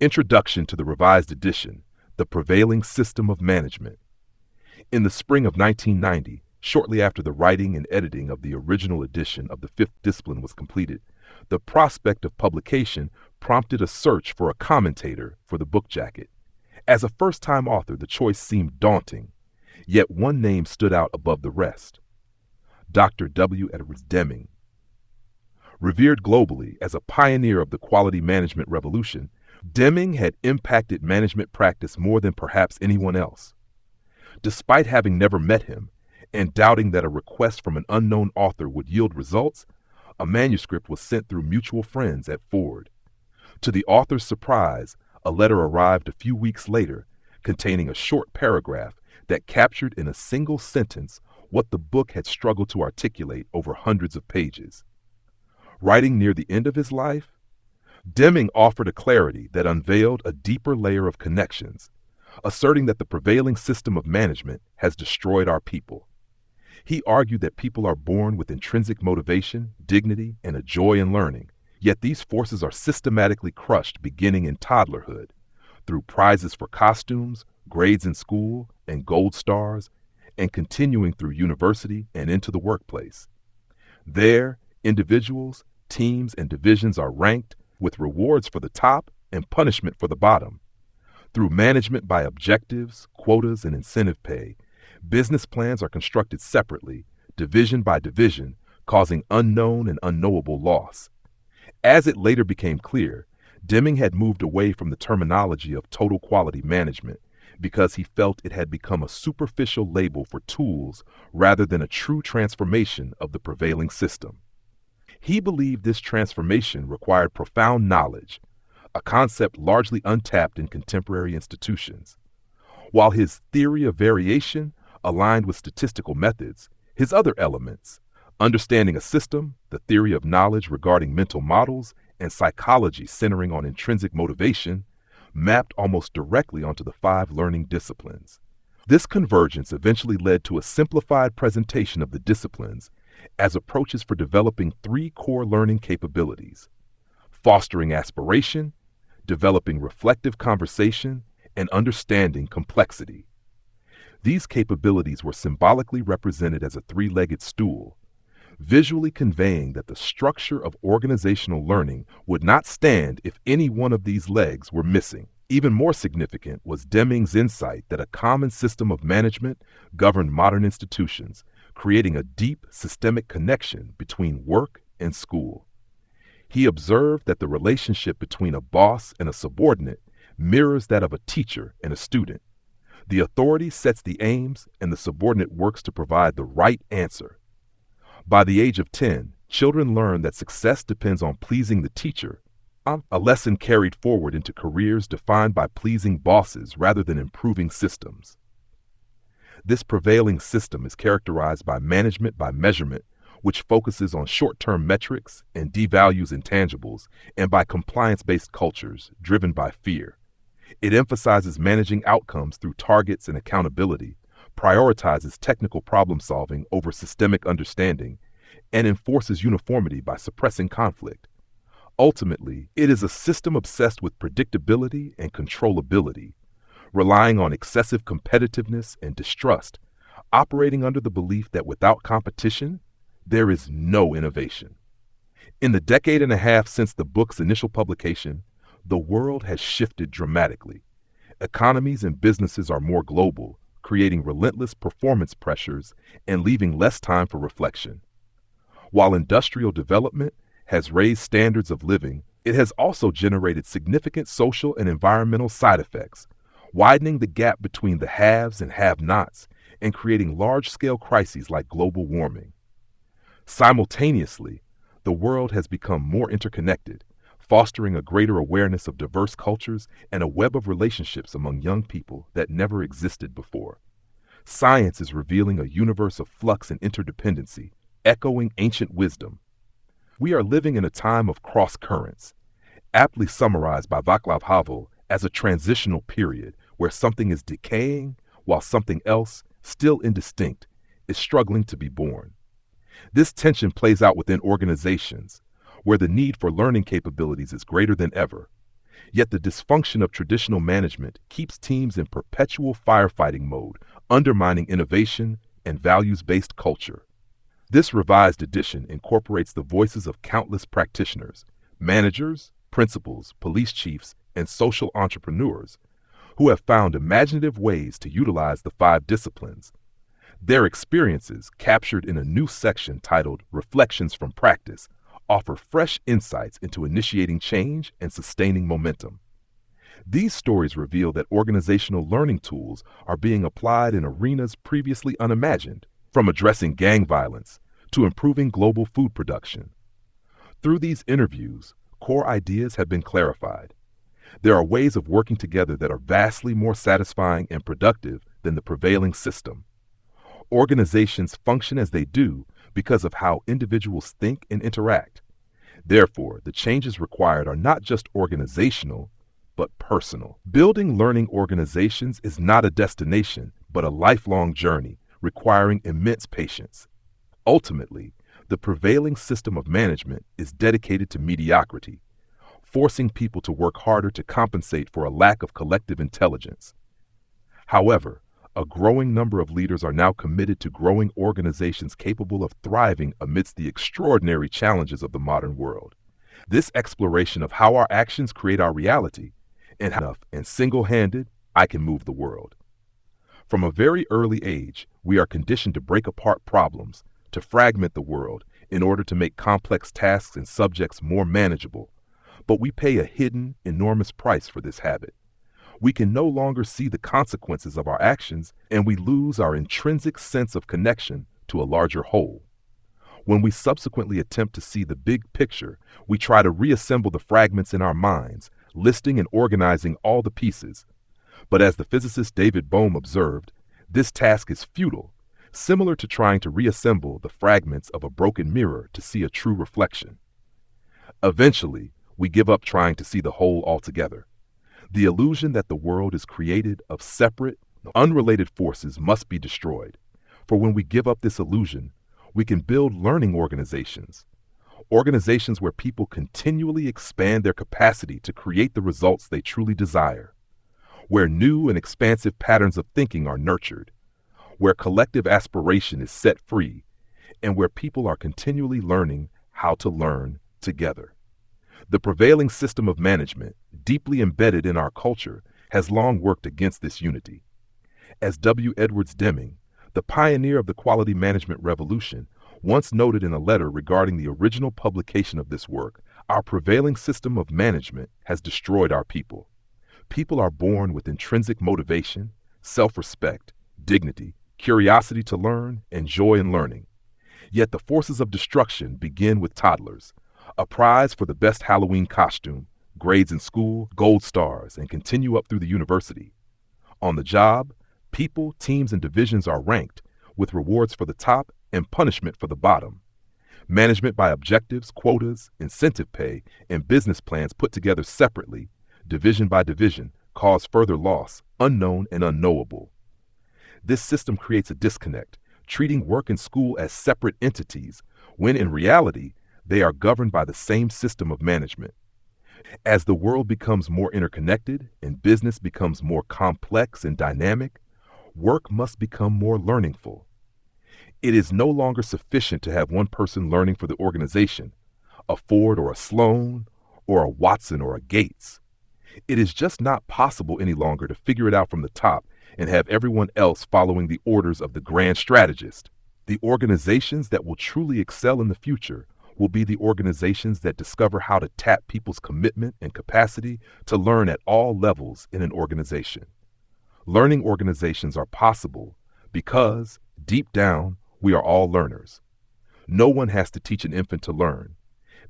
Introduction to the Revised Edition, The Prevailing System of Management. In the spring of 1990, shortly after the writing and editing of the original edition of the fifth discipline was completed, the prospect of publication prompted a search for a commentator for the book jacket. As a first-time author, the choice seemed daunting, yet one name stood out above the rest: Dr. W. Edwards Deming. Revered globally as a pioneer of the quality management revolution, Deming had impacted management practice more than perhaps anyone else. Despite having never met him and doubting that a request from an unknown author would yield results, a manuscript was sent through mutual friends at Ford. To the author's surprise, a letter arrived a few weeks later containing a short paragraph that captured in a single sentence what the book had struggled to articulate over hundreds of pages. Writing near the end of his life, Deming offered a clarity that unveiled a deeper layer of connections, asserting that the prevailing system of management has destroyed our people. He argued that people are born with intrinsic motivation, dignity, and a joy in learning, yet these forces are systematically crushed beginning in toddlerhood, through prizes for costumes, grades in school, and gold stars, and continuing through university and into the workplace. There, individuals, teams, and divisions are ranked, with rewards for the top and punishment for the bottom. Through management by objectives, quotas, and incentive pay, business plans are constructed separately, division by division, causing unknown and unknowable loss. As it later became clear, Deming had moved away from the terminology of total quality management because he felt it had become a superficial label for tools rather than a true transformation of the prevailing system. He believed this transformation required profound knowledge, a concept largely untapped in contemporary institutions. While his theory of variation aligned with statistical methods, his other elements, understanding a system, the theory of knowledge regarding mental models, and psychology centering on intrinsic motivation, mapped almost directly onto the 5 learning disciplines. This convergence eventually led to a simplified presentation of the disciplines as approaches for developing 3 core learning capabilities: fostering aspiration, developing reflective conversation, and understanding complexity. These capabilities were symbolically represented as a 3-legged stool, visually conveying that the structure of organizational learning would not stand if any one of these legs were missing. Even more significant was Deming's insight that a common system of management governed modern institutions, creating a deep systemic connection between work and school. He observed that the relationship between a boss and a subordinate mirrors that of a teacher and a student. The authority sets the aims, and the subordinate works to provide the right answer. By the age of 10, children learn that success depends on pleasing the teacher, a lesson carried forward into careers defined by pleasing bosses rather than improving systems. This prevailing system is characterized by management by measurement, which focuses on short-term metrics and devalues intangibles, and by compliance-based cultures driven by fear. It emphasizes managing outcomes through targets and accountability, prioritizes technical problem-solving over systemic understanding, and enforces uniformity by suppressing conflict. Ultimately, it is a system obsessed with predictability and controllability, relying on excessive competitiveness and distrust, operating under the belief that without competition, there is no innovation. In the decade and a half since the book's initial publication, the world has shifted dramatically. Economies and businesses are more global, creating relentless performance pressures and leaving less time for reflection. While industrial development has raised standards of living, it has also generated significant social and environmental side effects, widening the gap between the haves and have-nots and creating large-scale crises like global warming. Simultaneously, the world has become more interconnected, fostering a greater awareness of diverse cultures and a web of relationships among young people that never existed before. Science is revealing a universe of flux and interdependency, echoing ancient wisdom. We are living in a time of cross-currents, aptly summarized by Václav Havel as a transitional period where something is decaying while something else, still indistinct, is struggling to be born. This tension plays out within organizations, where the need for learning capabilities is greater than ever. Yet the dysfunction of traditional management keeps teams in perpetual firefighting mode, undermining innovation and values-based culture. This revised edition incorporates the voices of countless practitioners, managers, principals, police chiefs, and social entrepreneurs who have found imaginative ways to utilize the 5 disciplines. Their experiences, captured in a new section titled Reflections from Practice, offer fresh insights into initiating change and sustaining momentum. These stories reveal that organizational learning tools are being applied in arenas previously unimagined, from addressing gang violence to improving global food production. Through these interviews, core ideas have been clarified. There are ways of working together that are vastly more satisfying and productive than the prevailing system. Organizations function as they do because of how individuals think and interact. Therefore, the changes required are not just organizational, but personal. Building learning organizations is not a destination, but a lifelong journey requiring immense patience. Ultimately, the prevailing system of management is dedicated to mediocrity, forcing people to work harder to compensate for a lack of collective intelligence. However, a growing number of leaders are now committed to growing organizations capable of thriving amidst the extraordinary challenges of the modern world. This exploration of how our actions create our reality and single-handed, I can move the world. From a very early age, we are conditioned to break apart problems, to fragment the world in order to make complex tasks and subjects more manageable. But we pay a hidden, enormous price for this habit. We can no longer see the consequences of our actions, and we lose our intrinsic sense of connection to a larger whole. When we subsequently attempt to see the big picture, we try to reassemble the fragments in our minds, listing and organizing all the pieces. But as the physicist David Bohm observed, this task is futile, similar to trying to reassemble the fragments of a broken mirror to see a true reflection. Eventually, we give up trying to see the whole altogether. The illusion that the world is created of separate, unrelated forces must be destroyed. For when we give up this illusion, we can build learning organizations where people continually expand their capacity to create the results they truly desire, where new and expansive patterns of thinking are nurtured, where collective aspiration is set free, and where people are continually learning how to learn together. The prevailing system of management, deeply embedded in our culture, has long worked against this unity. As W. Edwards Deming, the pioneer of the quality management revolution, once noted in a letter regarding the original publication of this work, our prevailing system of management has destroyed our people. People are born with intrinsic motivation, self-respect, dignity, curiosity to learn, and joy in learning. Yet the forces of destruction begin with toddlers. A prize for the best Halloween costume, grades in school, gold stars, and continue up through the university. On the job, people, teams, and divisions are ranked, with rewards for the top and punishment for the bottom. Management by objectives, quotas, incentive pay, and business plans put together separately, division by division, cause further loss, unknown and unknowable. This system creates a disconnect, treating work and school as separate entities, when in reality, they are governed by the same system of management. As the world becomes more interconnected and business becomes more complex and dynamic, work must become more learningful. It is no longer sufficient to have one person learning for the organization, a Ford or a Sloan, or a Watson or a Gates. It is just not possible any longer to figure it out from the top and have everyone else following the orders of the grand strategist. The organizations that will truly excel in the future will be the organizations that discover how to tap people's commitment and capacity to learn at all levels in an organization. Learning organizations are possible because, deep down, we are all learners. No one has to teach an infant to learn.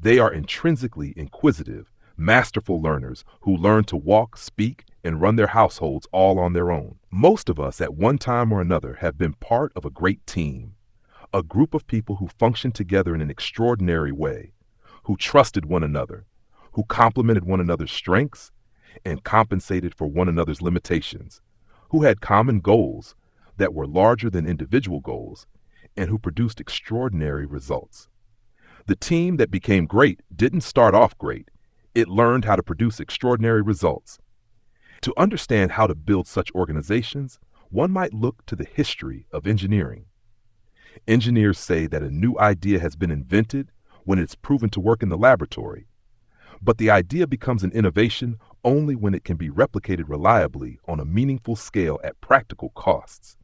They are intrinsically inquisitive, masterful learners who learn to walk, speak, and run their households all on their own. Most of us at one time or another have been part of a great team. A group of people who functioned together in an extraordinary way, who trusted one another, who complemented one another's strengths, and compensated for one another's limitations, who had common goals that were larger than individual goals, and who produced extraordinary results. The team that became great didn't start off great. It learned how to produce extraordinary results. To understand how to build such organizations, one might look to the history of engineering. Engineers say that a new idea has been invented when it's proven to work in the laboratory, but the idea becomes an innovation only when it can be replicated reliably on a meaningful scale at practical costs.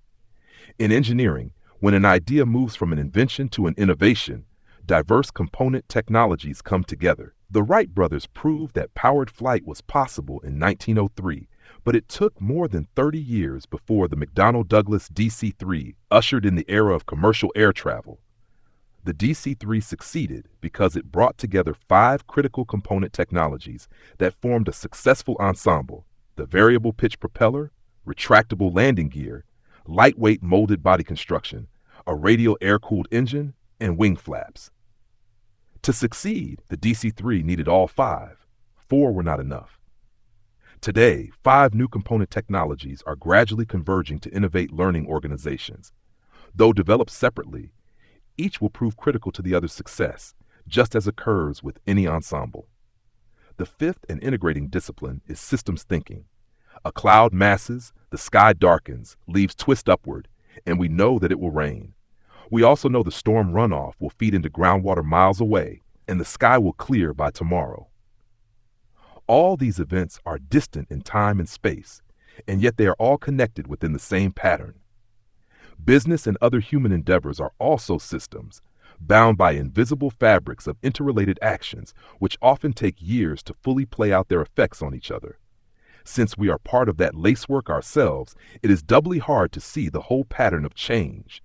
In engineering, when an idea moves from an invention to an innovation, diverse component technologies come together. The Wright brothers proved that powered flight was possible in 1903, but it took more than 30 years before the McDonnell Douglas DC-3 ushered in the era of commercial air travel. The DC-3 succeeded because it brought together 5 critical component technologies that formed a successful ensemble: the variable pitch propeller, retractable landing gear, lightweight molded body construction, a radial air-cooled engine, and wing flaps. To succeed, the DC-3 needed all 5. 4 were not enough. Today, 5 new component technologies are gradually converging to innovate learning organizations. Though developed separately, each will prove critical to the other's success, just as occurs with any ensemble. The 5th and integrating discipline is systems thinking. A cloud masses, the sky darkens, leaves twist upward, and we know that it will rain. We also know the storm runoff will feed into groundwater miles away, and the sky will clear by tomorrow. All these events are distant in time and space, and yet they are all connected within the same pattern. Business and other human endeavors are also systems, bound by invisible fabrics of interrelated actions, which often take years to fully play out their effects on each other. Since we are part of that lacework ourselves, it is doubly hard to see the whole pattern of change.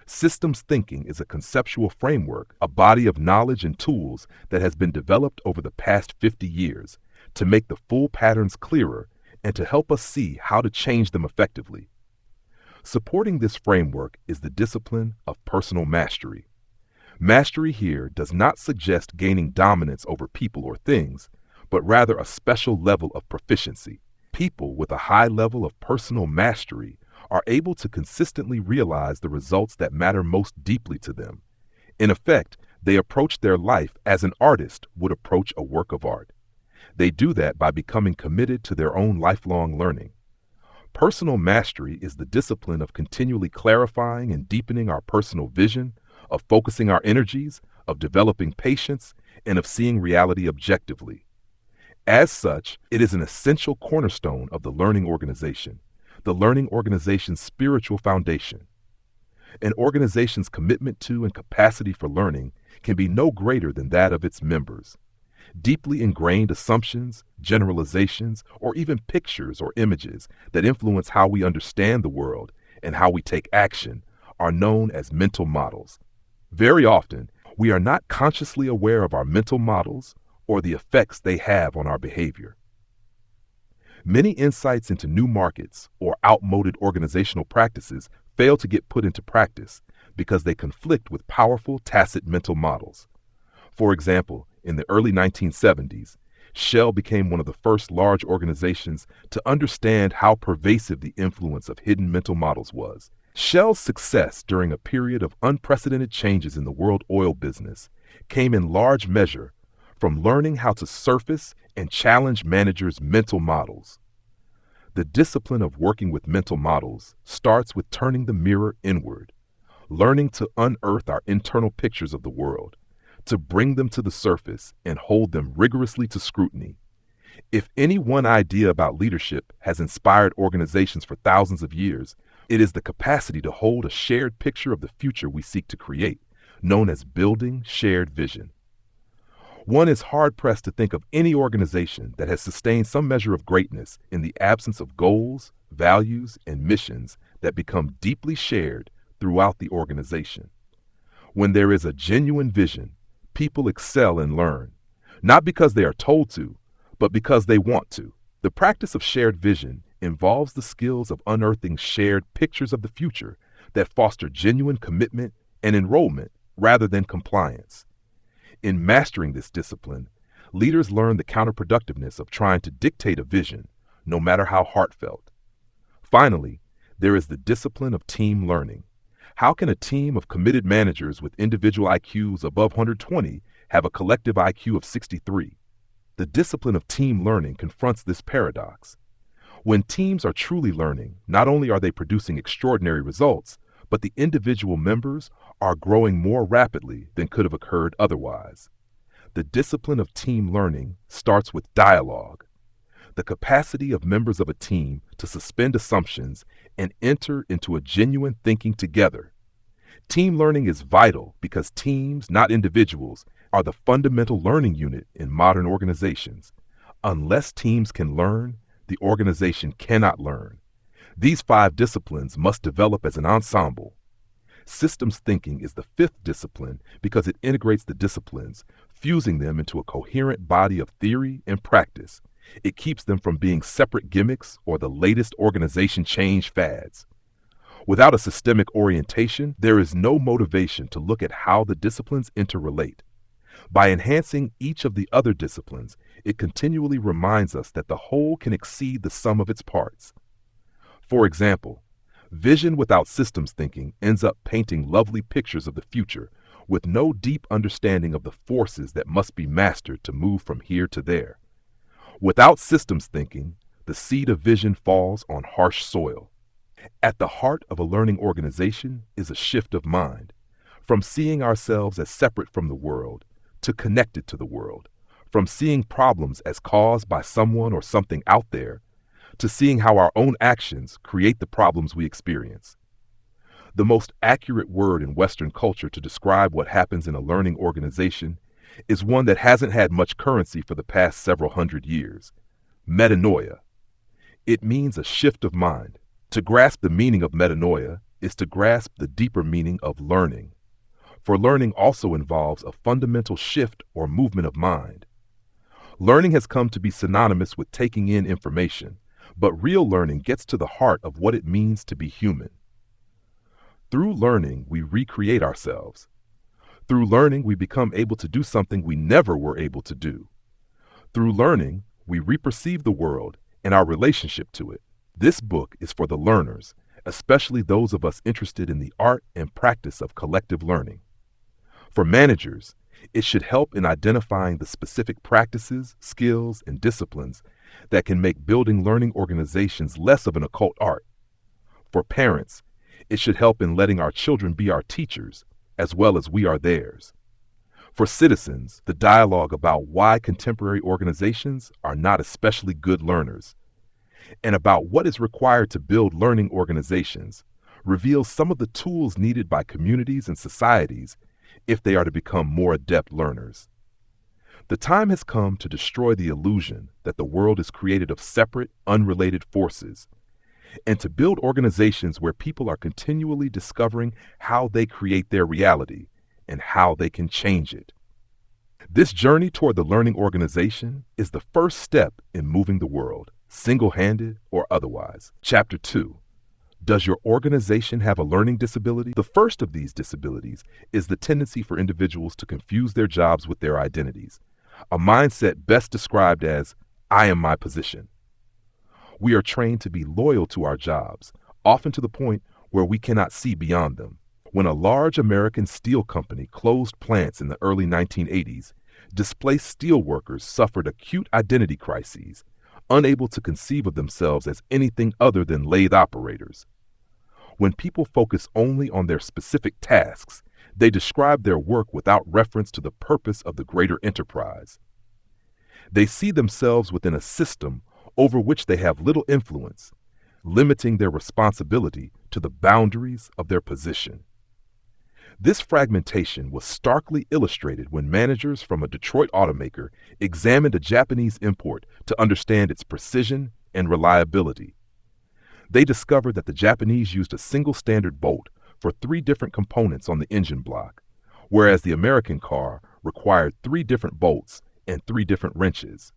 Systems thinking is a conceptual framework, a body of knowledge and tools that has been developed over the past 50 years to make the full patterns clearer and to help us see how to change them effectively. Supporting this framework is the discipline of personal mastery. Mastery here does not suggest gaining dominance over people or things, but rather a special level of proficiency. People with a high level of personal mastery are able to consistently realize the results that matter most deeply to them. In effect, they approach their life as an artist would approach a work of art. They do that by becoming committed to their own lifelong learning. Personal mastery is the discipline of continually clarifying and deepening our personal vision, of focusing our energies, of developing patience, and of seeing reality objectively. As such, it is an essential cornerstone of the learning organization, the learning organization's spiritual foundation. An organization's commitment to and capacity for learning can be no greater than that of its members. Deeply ingrained assumptions, generalizations, or even pictures or images that influence how we understand the world and how we take action are known as mental models. Very often, we are not consciously aware of our mental models or the effects they have on our behavior. Many insights into new markets or outmoded organizational practices fail to get put into practice because they conflict with powerful tacit mental models. For example, in the early 1970s, Shell became one of the first large organizations to understand how pervasive the influence of hidden mental models was. Shell's success during a period of unprecedented changes in the world oil business came in large measure from learning how to surface and challenge managers' mental models. The discipline of working with mental models starts with turning the mirror inward, learning to unearth our internal pictures of the world, to bring them to the surface and hold them rigorously to scrutiny. If any one idea about leadership has inspired organizations for thousands of years, it is the capacity to hold a shared picture of the future we seek to create, known as building shared vision. One is hard-pressed to think of any organization that has sustained some measure of greatness in the absence of goals, values, and missions that become deeply shared throughout the organization. When there is a genuine vision, people excel and learn, not because they are told to, but because they want to. The practice of shared vision involves the skills of unearthing shared pictures of the future that foster genuine commitment and enrollment rather than compliance. In mastering this discipline, leaders learn the counterproductiveness of trying to dictate a vision, no matter how heartfelt. Finally, there is the discipline of team learning. How can a team of committed managers with individual IQs above 120 have a collective IQ of 63? The discipline of team learning confronts this paradox. When teams are truly learning, not only are they producing extraordinary results, but the individual members are growing more rapidly than could have occurred otherwise. The discipline of team learning starts with dialogue, the capacity of members of a team to suspend assumptions and enter into a genuine thinking together. Team learning is vital because teams, not individuals, are the fundamental learning unit in modern organizations. Unless teams can learn, the organization cannot learn. These 5 disciplines must develop as an ensemble. Systems thinking is the 5th discipline because it integrates the disciplines, fusing them into a coherent body of theory and practice. It keeps them from being separate gimmicks or the latest organization change fads. Without a systemic orientation, there is no motivation to look at how the disciplines interrelate. By enhancing each of the other disciplines, it continually reminds us that the whole can exceed the sum of its parts. For example, vision without systems thinking ends up painting lovely pictures of the future with no deep understanding of the forces that must be mastered to move from here to there. Without systems thinking, the seed of vision falls on harsh soil. At the heart of a learning organization is a shift of mind, from seeing ourselves as separate from the world to connected to the world, from seeing problems as caused by someone or something out there to seeing how our own actions create the problems we experience. The most accurate word in Western culture to describe what happens in a learning organization is one that hasn't had much currency for the past several hundred years: metanoia. It means a shift of mind. To grasp the meaning of metanoia is to grasp the deeper meaning of learning. For learning also involves a fundamental shift or movement of mind. Learning has come to be synonymous with taking in information, but real learning gets to the heart of what it means to be human. Through learning, we recreate ourselves. Through learning, we become able to do something we never were able to do. Through learning, we reperceive the world and our relationship to it. This book is for the learners, especially those of us interested in the art and practice of collective learning. For managers, it should help in identifying the specific practices, skills, and disciplines that can make building learning organizations less of an occult art. For parents, it should help in letting our children be our teachers, as well as we are theirs. For citizens, the dialogue about why contemporary organizations are not especially good learners, and about what is required to build learning organizations, reveals some of the tools needed by communities and societies if they are to become more adept learners. The time has come to destroy the illusion that the world is created of separate, unrelated forces, and to build organizations where people are continually discovering how they create their reality and how they can change it. This journey toward the learning organization is the first step in moving the world, single-handed or otherwise. Chapter 2. Does your organization have a learning disability? The first of these disabilities is the tendency for individuals to confuse their jobs with their identities, a mindset best described as, "I am my position." We are trained to be loyal to our jobs, often to the point where we cannot see beyond them. When a large American steel company closed plants in the early 1980s, displaced steel workers suffered acute identity crises, unable to conceive of themselves as anything other than lathe operators. When people focus only on their specific tasks, they describe their work without reference to the purpose of the greater enterprise. They see themselves within a system over which they have little influence, limiting their responsibility to the boundaries of their position. This fragmentation was starkly illustrated when managers from a Detroit automaker examined a Japanese import to understand its precision and reliability. They discovered that the Japanese used a single standard bolt for 3 different components on the engine block, whereas the American car required 3 different bolts and 3 different wrenches.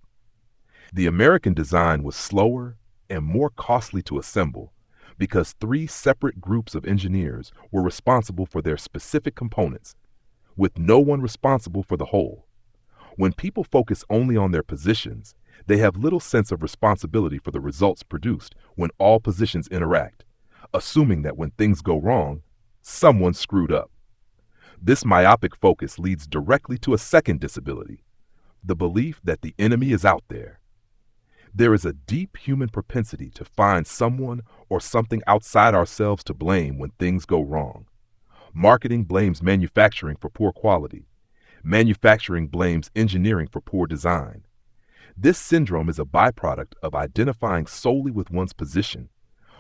The American design was slower and more costly to assemble because 3 separate groups of engineers were responsible for their specific components, with no one responsible for the whole. When people focus only on their positions, they have little sense of responsibility for the results produced when all positions interact, assuming that when things go wrong, someone screwed up. This myopic focus leads directly to a second disability, the belief that the enemy is out there. There is a deep human propensity to find someone or something outside ourselves to blame when things go wrong. Marketing blames manufacturing for poor quality. Manufacturing blames engineering for poor design. This syndrome is a byproduct of identifying solely with one's position,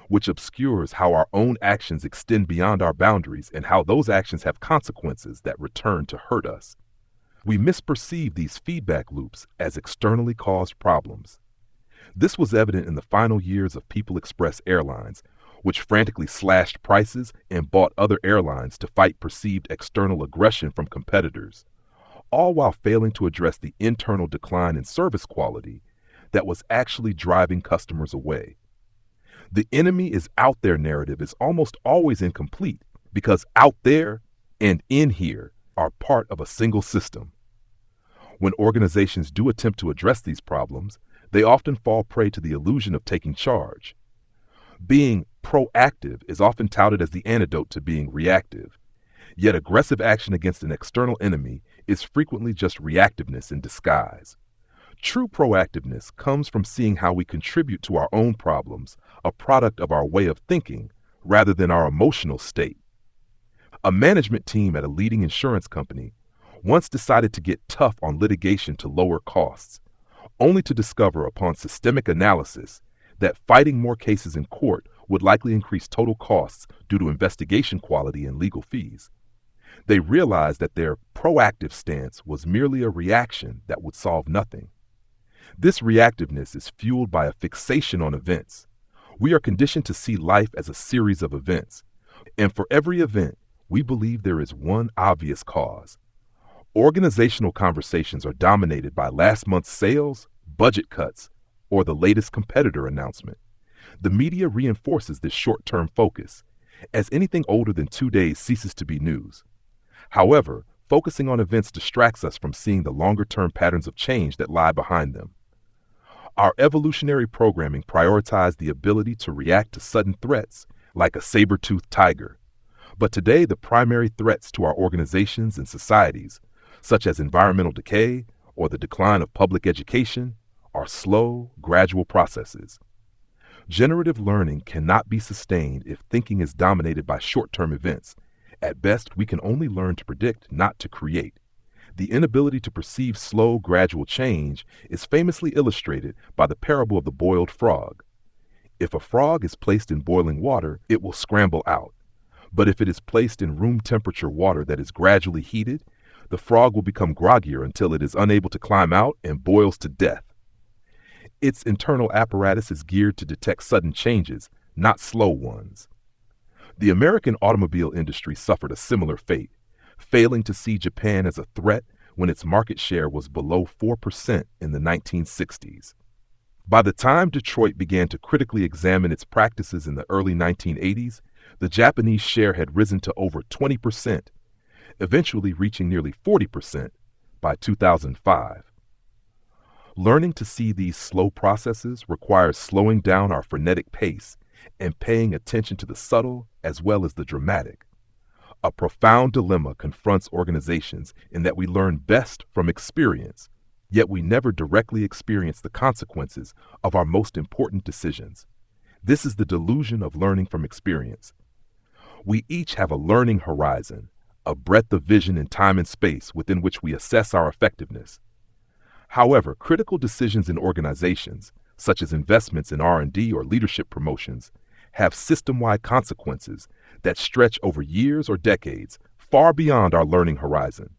which obscures how our own actions extend beyond our boundaries and how those actions have consequences that return to hurt us. We misperceive these feedback loops as externally caused problems. This was evident in the final years of People Express Airlines, which frantically slashed prices and bought other airlines to fight perceived external aggression from competitors, all while failing to address the internal decline in service quality that was actually driving customers away. The enemy is out there narrative is almost always incomplete because out there and in here are part of a single system. When organizations do attempt to address these problems, they often fall prey to the illusion of taking charge. Being proactive is often touted as the antidote to being reactive, yet aggressive action against an external enemy is frequently just reactiveness in disguise. True proactiveness comes from seeing how we contribute to our own problems, a product of our way of thinking, rather than our emotional state. A management team at a leading insurance company once decided to get tough on litigation to lower costs, only to discover upon systemic analysis that fighting more cases in court would likely increase total costs due to investigation quality and legal fees. They realized that their proactive stance was merely a reaction that would solve nothing. This reactiveness is fueled by a fixation on events. We are conditioned to see life as a series of events, and for every event, we believe there is one obvious cause. Organizational conversations are dominated by last month's sales, budget cuts, or the latest competitor announcement. The media reinforces this short-term focus, as anything older than 2 days ceases to be news. However, focusing on events distracts us from seeing the longer-term patterns of change that lie behind them. Our evolutionary programming prioritized the ability to react to sudden threats like a saber-toothed tiger. But today, the primary threats to our organizations and societies, such as environmental decay or the decline of public education, are slow, gradual processes. Generative learning cannot be sustained if thinking is dominated by short-term events. At best, we can only learn to predict, not to create. The inability to perceive slow, gradual change is famously illustrated by the parable of the boiled frog. If a frog is placed in boiling water, it will scramble out. But if it is placed in room temperature water that is gradually heated, the frog will become groggier until it is unable to climb out and boils to death. Its internal apparatus is geared to detect sudden changes, not slow ones. The American automobile industry suffered a similar fate, failing to see Japan as a threat when its market share was below 4% in the 1960s. By the time Detroit began to critically examine its practices in the early 1980s, the Japanese share had risen to over 20%, eventually reaching nearly 40% by 2005. Learning to see these slow processes requires slowing down our frenetic pace and paying attention to the subtle as well as the dramatic. A profound dilemma confronts organizations in that we learn best from experience, yet we never directly experience the consequences of our most important decisions. This is the delusion of learning from experience. We each have a learning horizon, a breadth of vision in time and space within which we assess our effectiveness. However, critical decisions in organizations, such as investments in R&D or leadership promotions, have system-wide consequences that stretch over years or decades, far beyond our learning horizon.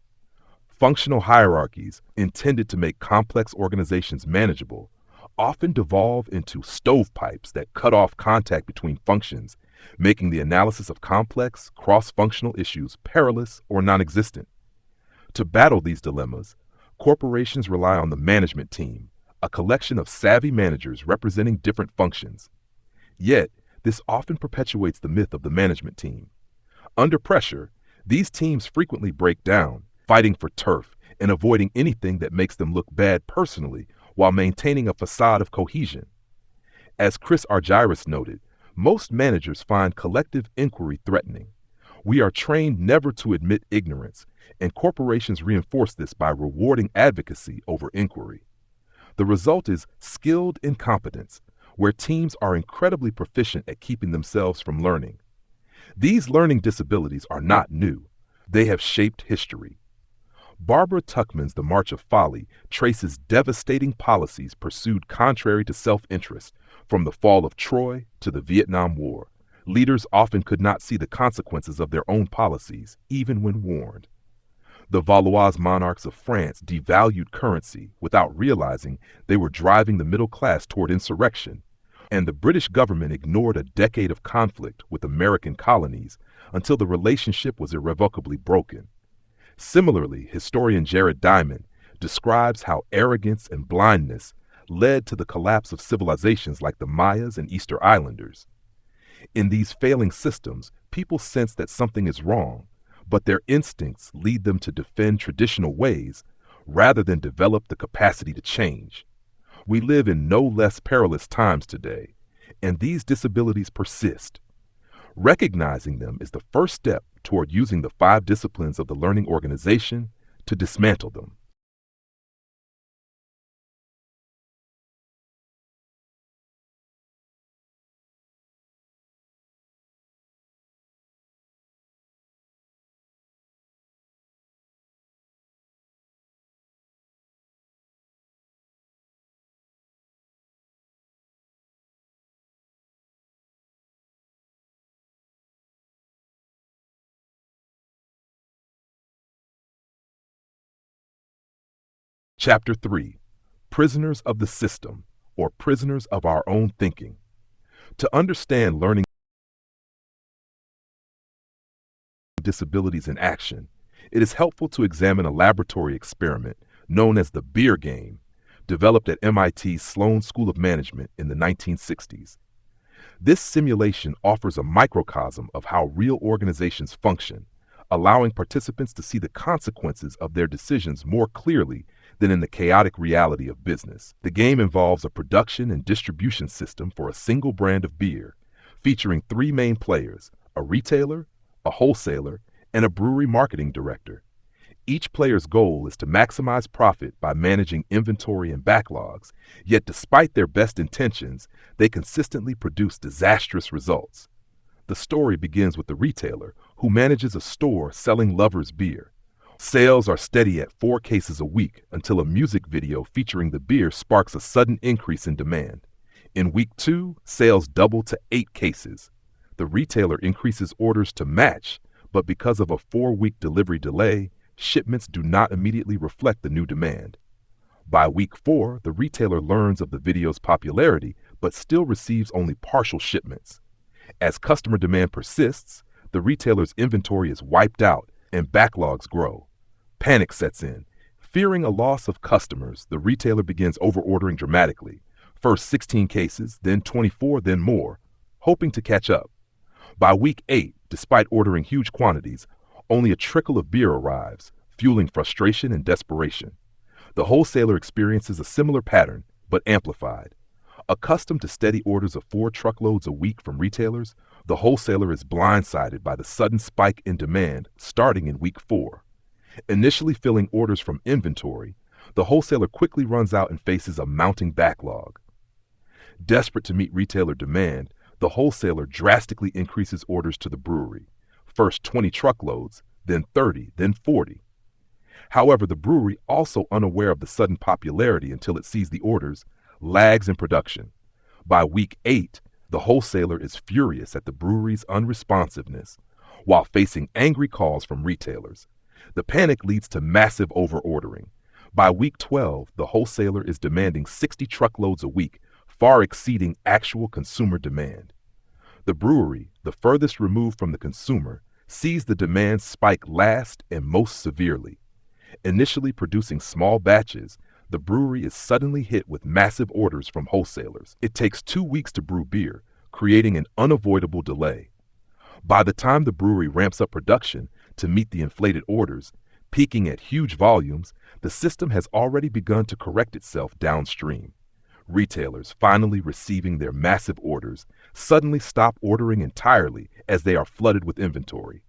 Functional hierarchies, intended to make complex organizations manageable, often devolve into stovepipes that cut off contact between functions, making the analysis of complex, cross-functional issues perilous or non-existent. To battle these dilemmas, corporations rely on the management team, a collection of savvy managers representing different functions. Yet, this often perpetuates the myth of the management team. Under pressure, these teams frequently break down, fighting for turf and avoiding anything that makes them look bad personally while maintaining a facade of cohesion. As Chris Argyris noted, most managers find collective inquiry threatening. We are trained never to admit ignorance, and corporations reinforce this by rewarding advocacy over inquiry. The result is skilled incompetence, where teams are incredibly proficient at keeping themselves from learning. These learning disabilities are not new. They have shaped history. Barbara Tuchman's The March of Folly traces devastating policies pursued contrary to self-interest, from the fall of Troy to the Vietnam War. Leaders often could not see the consequences of their own policies, even when warned. The Valois monarchs of France devalued currency without realizing they were driving the middle class toward insurrection, and the British government ignored a decade of conflict with American colonies until the relationship was irrevocably broken. Similarly, historian Jared Diamond describes how arrogance and blindness led to the collapse of civilizations like the Mayas and Easter Islanders. In these failing systems, people sense that something is wrong, but their instincts lead them to defend traditional ways rather than develop the capacity to change. We live in no less perilous times today, and these disabilities persist. Recognizing them is the first step toward using the 5 disciplines of the learning organization to dismantle them. Chapter 3: Prisoners of the System, or Prisoners of Our Own Thinking. To understand learning disabilities in action, it is helpful to examine a laboratory experiment known as the beer game, developed at MIT's Sloan School of Management in the 1960s. This simulation offers a microcosm of how real organizations function, allowing participants to see the consequences of their decisions more clearly than in the chaotic reality of business. The game involves a production and distribution system for a single brand of beer, featuring 3 main players: a retailer, a wholesaler, and a brewery marketing director. Each player's goal is to maximize profit by managing inventory and backlogs, yet despite their best intentions, they consistently produce disastrous results. The story begins with the retailer, who manages a store selling Lover's beer. Sales are steady at 4 cases a week until a music video featuring the beer sparks a sudden increase in demand. In week 2, sales double to 8 cases. The retailer increases orders to match, but because of a 4-week delivery delay, shipments do not immediately reflect the new demand. By week 4, the retailer learns of the video's popularity, but still receives only partial shipments. As customer demand persists, the retailer's inventory is wiped out and backlogs grow. Panic sets in. Fearing a loss of customers, the retailer begins overordering dramatically. First 16 cases, then 24, then more, hoping to catch up. By week 8, despite ordering huge quantities, only a trickle of beer arrives, fueling frustration and desperation. The wholesaler experiences a similar pattern, but amplified. Accustomed to steady orders of 4 truckloads a week from retailers, the wholesaler is blindsided by the sudden spike in demand starting in week 4. Initially filling orders from inventory, the wholesaler quickly runs out and faces a mounting backlog. Desperate to meet retailer demand, the wholesaler drastically increases orders to the brewery. First 20 truckloads, then 30, then 40. However, the brewery, also unaware of the sudden popularity until it sees the orders, lags in production. By week 8, the wholesaler is furious at the brewery's unresponsiveness, while facing angry calls from retailers. The panic leads to massive overordering. By week 12, the wholesaler is demanding 60 truckloads a week, far exceeding actual consumer demand. The brewery, the furthest removed from the consumer, sees the demand spike last and most severely. Initially producing small batches, the brewery is suddenly hit with massive orders from wholesalers. It takes 2 weeks to brew beer, creating an unavoidable delay. By the time the brewery ramps up production to meet the inflated orders, peaking at huge volumes, the system has already begun to correct itself downstream. Retailers, finally receiving their massive orders, suddenly stop ordering entirely as they are flooded with inventory.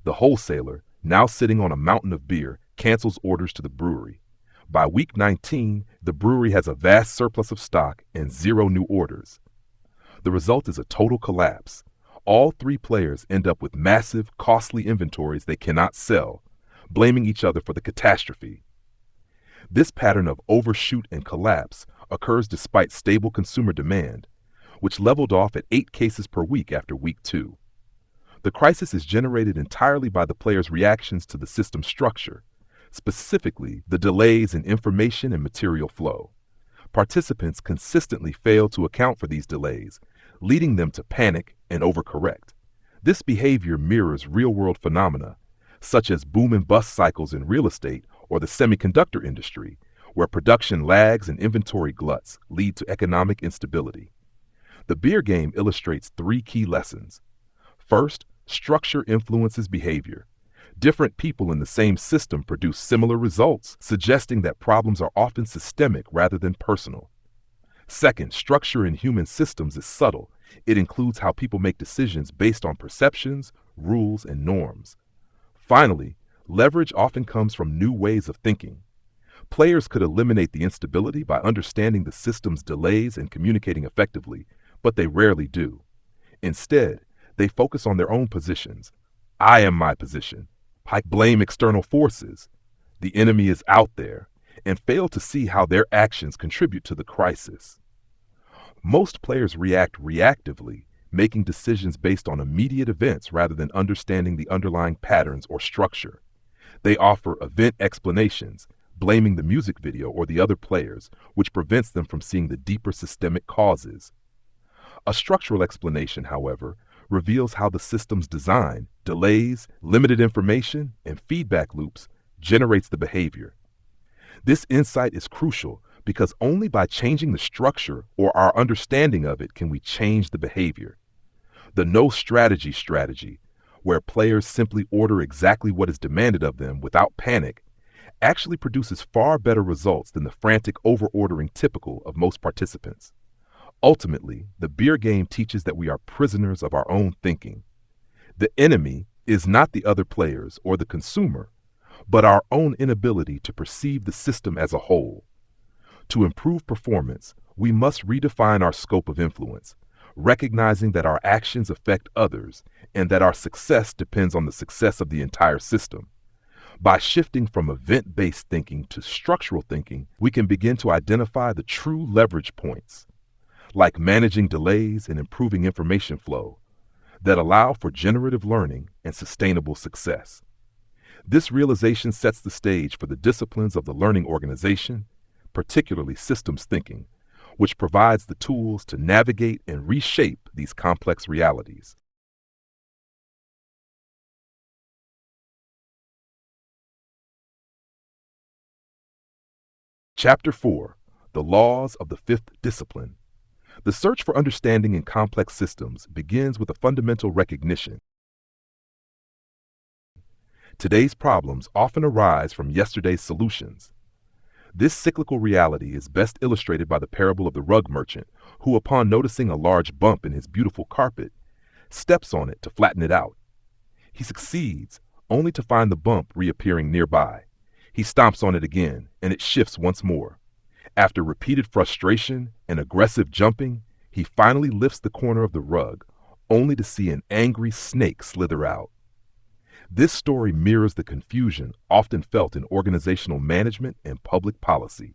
The wholesaler, now sitting on a mountain of beer, cancels orders to the brewery. By week 19, the brewery has a vast surplus of stock and 0 new orders. The result is a total collapse. All 3 players end up with massive, costly inventories they cannot sell, blaming each other for the catastrophe. This pattern of overshoot and collapse occurs despite stable consumer demand, which leveled off at 8 cases per week after week 2. The crisis is generated entirely by the players' reactions to the system structure, specifically the delays in information and material flow. Participants consistently fail to account for these delays, leading them to panic and overcorrect. This behavior mirrors real-world phenomena, such as boom and bust cycles in real estate or the semiconductor industry, where production lags and inventory gluts lead to economic instability. The beer game illustrates 3 key lessons. First, structure influences behavior. Different people in the same system produce similar results, suggesting that problems are often systemic rather than personal. Second, structure in human systems is subtle. It includes how people make decisions based on perceptions, rules, and norms. Finally, leverage often comes from new ways of thinking. Players could eliminate the instability by understanding the system's delays and communicating effectively, but they rarely do. Instead, they focus on their own positions. I am my position. I blame external forces. The enemy is out there, and fail to see how their actions contribute to the crisis. Most players react reactively, making decisions based on immediate events rather than understanding the underlying patterns or structure. They offer event explanations, blaming the music video or the other players, which prevents them from seeing the deeper systemic causes. A structural explanation, however, reveals how the system's design, delays, limited information, and feedback loops generates the behavior. This insight is crucial because only by changing the structure or our understanding of it can we change the behavior. The no strategy, where players simply order exactly what is demanded of them without panic, actually produces far better results than the frantic over-ordering typical of most participants. Ultimately, the beer game teaches that we are prisoners of our own thinking. The enemy is not the other players or the consumer, but our own inability to perceive the system as a whole. To improve performance, we must redefine our scope of influence, recognizing that our actions affect others and that our success depends on the success of the entire system. By shifting from event-based thinking to structural thinking, we can begin to identify the true leverage points, like managing delays and improving information flow, that allow for generative learning and sustainable success. This realization sets the stage for the disciplines of the learning organization, particularly systems thinking, which provides the tools to navigate and reshape these complex realities. Chapter 4: The Laws of the Fifth Discipline. The search for understanding in complex systems begins with a fundamental recognition. Today's problems often arise from yesterday's solutions. This cyclical reality is best illustrated by the parable of the rug merchant, who, upon noticing a large bump in his beautiful carpet, steps on it to flatten it out. He succeeds, only to find the bump reappearing nearby. He stomps on it again, and it shifts once more. After repeated frustration and aggressive jumping, he finally lifts the corner of the rug, only to see an angry snake slither out. This story mirrors the confusion often felt in organizational management and public policy.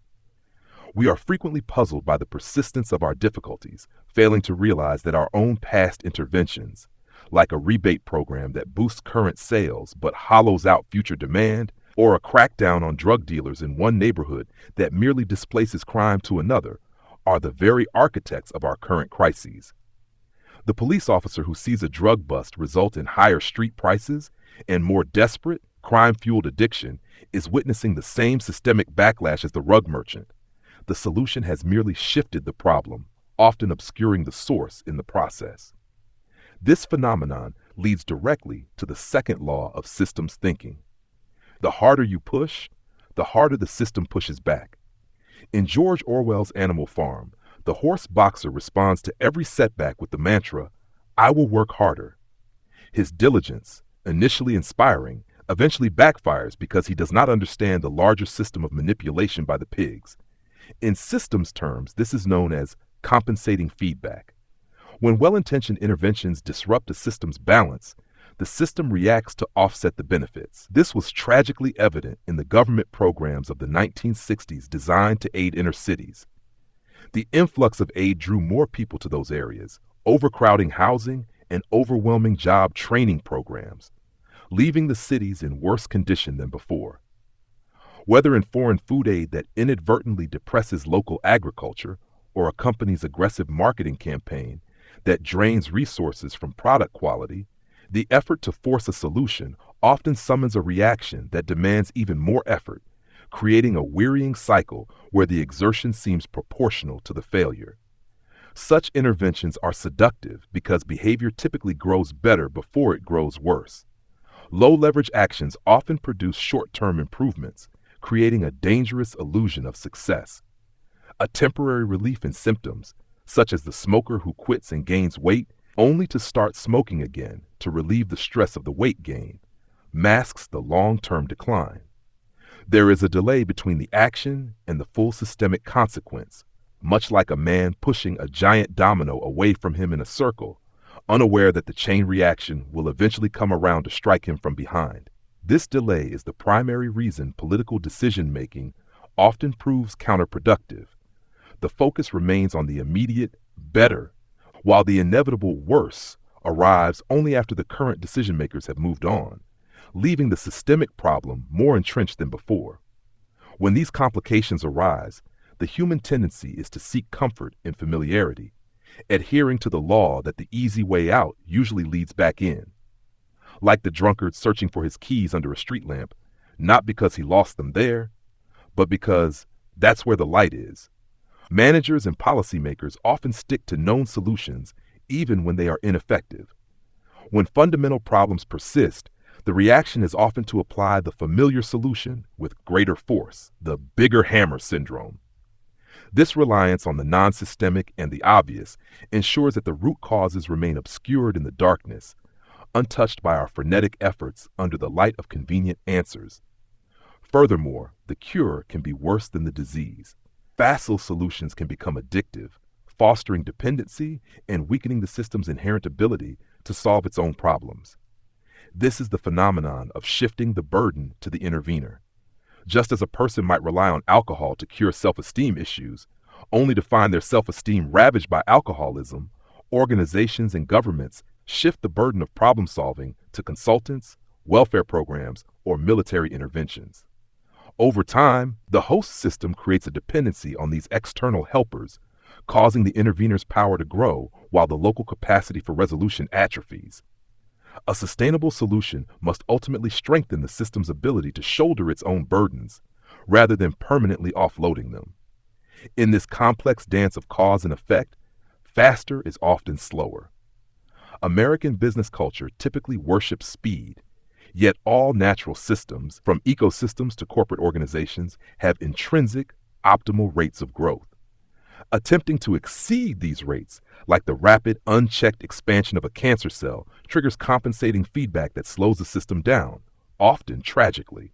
We are frequently puzzled by the persistence of our difficulties, failing to realize that our own past interventions, like a rebate program that boosts current sales but hollows out future demand, or a crackdown on drug dealers in one neighborhood that merely displaces crime to another, are the very architects of our current crises. The police officer who sees a drug bust result in higher street prices and more desperate, crime-fueled addiction is witnessing the same systemic backlash as the rug merchant. The solution has merely shifted the problem, often obscuring the source in the process. This phenomenon leads directly to the second law of systems thinking. The harder you push, the harder the system pushes back. In George Orwell's Animal Farm, the horse boxer responds to every setback with the mantra, "I will work harder." His diligence, Initially inspiring, eventually backfires because he does not understand the larger system of manipulation by the pigs. In systems terms, this is known as compensating feedback. When well-intentioned interventions disrupt a system's balance, the system reacts to offset the benefits. This was tragically evident in the government programs of the 1960s designed to aid inner cities. The influx of aid drew more people to those areas, overcrowding housing and overwhelming job training programs, leaving the cities in worse condition than before. Whether in foreign food aid that inadvertently depresses local agriculture or a company's aggressive marketing campaign that drains resources from product quality, the effort to force a solution often summons a reaction that demands even more effort, creating a wearying cycle where the exertion seems proportional to the failure. Such interventions are seductive because behavior typically grows better before it grows worse. Low-leverage actions often produce short-term improvements, creating a dangerous illusion of success. A temporary relief in symptoms, such as the smoker who quits and gains weight only to start smoking again to relieve the stress of the weight gain, masks the long-term decline. There is a delay between the action and the full systemic consequence, much like a man pushing a giant domino away from him in a circle, unaware that the chain reaction will eventually come around to strike him from behind. This delay is the primary reason political decision-making often proves counterproductive. The focus remains on the immediate better, while the inevitable worse arrives only after the current decision-makers have moved on, leaving the systemic problem more entrenched than before. When these complications arise, the human tendency is to seek comfort in familiarity, adhering to the law that the easy way out usually leads back in. Like the drunkard searching for his keys under a street lamp, not because he lost them there, but because that's where the light is. Managers and policymakers often stick to known solutions even when they are ineffective. When fundamental problems persist, the reaction is often to apply the familiar solution with greater force, the bigger hammer syndrome. This reliance on the non-systemic and the obvious ensures that the root causes remain obscured in the darkness, untouched by our frenetic efforts under the light of convenient answers. Furthermore, the cure can be worse than the disease. Facile solutions can become addictive, fostering dependency and weakening the system's inherent ability to solve its own problems. This is the phenomenon of shifting the burden to the intervener. Just as a person might rely on alcohol to cure self-esteem issues, only to find their self-esteem ravaged by alcoholism, organizations and governments shift the burden of problem-solving to consultants, welfare programs, or military interventions. Over time, the host system creates a dependency on these external helpers, causing the intervener's power to grow while the local capacity for resolution atrophies. A sustainable solution must ultimately strengthen the system's ability to shoulder its own burdens, rather than permanently offloading them. In this complex dance of cause and effect, faster is often slower. American business culture typically worships speed, yet all natural systems, from ecosystems to corporate organizations, have intrinsic, optimal rates of growth. Attempting to exceed these rates, like the rapid, unchecked expansion of a cancer cell, triggers compensating feedback that slows the system down, often tragically.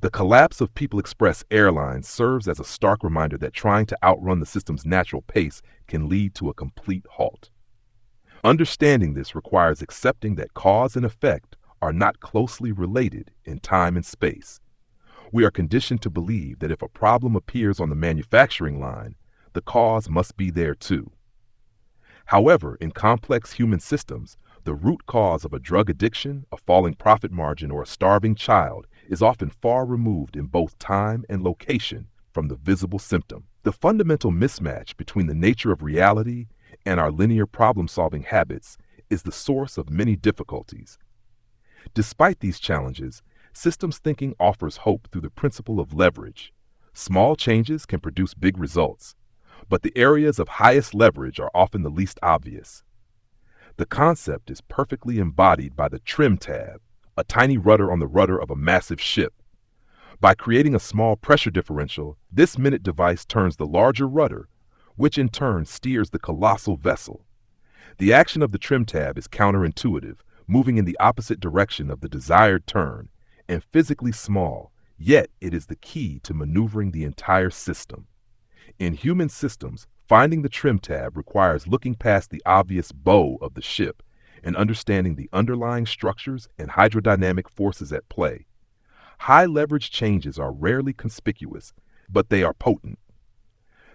The collapse of People Express Airlines serves as a stark reminder that trying to outrun the system's natural pace can lead to a complete halt. Understanding this requires accepting that cause and effect are not closely related in time and space. We are conditioned to believe that if a problem appears on the manufacturing line, the cause must be there too. However, in complex human systems, the root cause of a drug addiction, a falling profit margin, or a starving child is often far removed in both time and location from the visible symptom. The fundamental mismatch between the nature of reality and our linear problem-solving habits is the source of many difficulties. Despite these challenges, systems thinking offers hope through the principle of leverage. Small changes can produce big results, but the areas of highest leverage are often the least obvious. The concept is perfectly embodied by the trim tab, a tiny rudder on the rudder of a massive ship. By creating a small pressure differential, this minute device turns the larger rudder, which in turn steers the colossal vessel. The action of the trim tab is counterintuitive, moving in the opposite direction of the desired turn, and physically small, yet it is the key to maneuvering the entire system. In human systems, finding the trim tab requires looking past the obvious bow of the ship and understanding the underlying structures and hydrodynamic forces at play. High leverage changes are rarely conspicuous, but they are potent.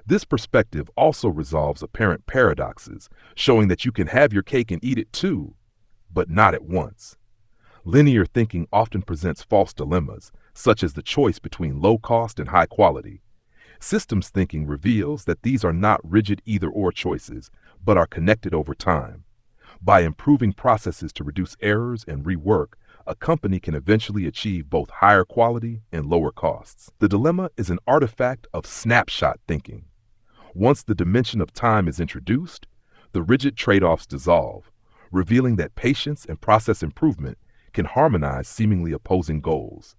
This perspective also resolves apparent paradoxes, showing that you can have your cake and eat it too, but not at once. Linear thinking often presents false dilemmas, such as the choice between low cost and high quality. Systems thinking reveals that these are not rigid either-or choices, but are connected over time. By improving processes to reduce errors and rework, a company can eventually achieve both higher quality and lower costs. The dilemma is an artifact of snapshot thinking. Once the dimension of time is introduced, the rigid trade-offs dissolve, revealing that patience and process improvement can harmonize seemingly opposing goals.